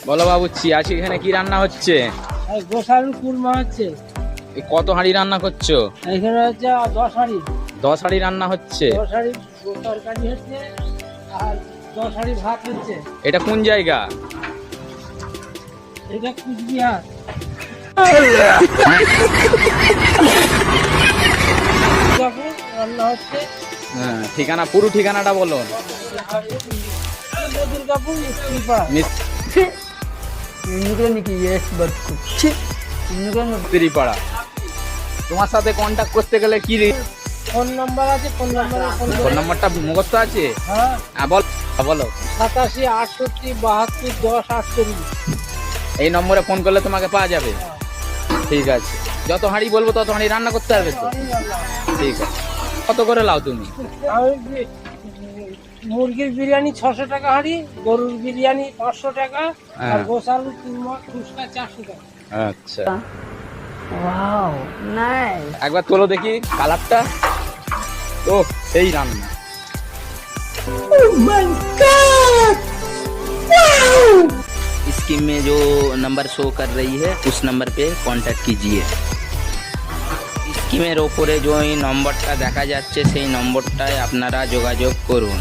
বলো বাবুচ্ছি, আজকে এখানে কি রান্না হচ্ছে? গোসালু কুরমা হচ্ছে। এই কত হাঁড়ি রান্না করছো? এখানে হচ্ছে 10 হাঁড়ি। 10 হাঁড়ি রান্না হচ্ছে। 10 হাঁড়ি তরকারি হচ্ছে আর 10 হাঁড়ি ভাত হচ্ছে। এটা কোন জায়গা? এটা কুচবিহার। রান্না হচ্ছে। হ্যাঁ, ঠিকানা, পুরো ঠিকানাটা বলো। দুর্গাপুর স্ত্রীপাড়া। মিস্ত্রিপাড়া। তোমার সাথে কন্ট্যাক্ট করতে গেলে কি ফোন নাম্বার আছে, ফোন নাম্বারে ফোন নাম্বারটা মুখস্থ আছে? হ্যাঁ, বলো। 87 68 72 10 48। এই নম্বরে ফোন করলে তোমাকে পাওয়া যাবে। ঠিক আছে, যত হাঁড়ি বলবো তত হাঁড়ি রান্না করতে পারবে তো? ঠিক আছে। কত করে লাও তুমি? মুরগির বিরিয়ানি 600 টাকা হাঁড়ি, গরুর বিরিয়ানি 500 টাকা, আর গোসালু কুরমা ফুচকা 400 টাকা। আচ্ছা, ওয়াও নাইস। একবার তোলো দেখি কালারটা। ও সেই রান্না। स्कीम में जो नंबर शो कर रही है उस नंबर पे कांटेक्ट कीजिए। স্কিমের ওপরে যে নম্বরটা দেখা যাচ্ছে সেই নম্বরটায় আপনারা যোগাযোগ করুন।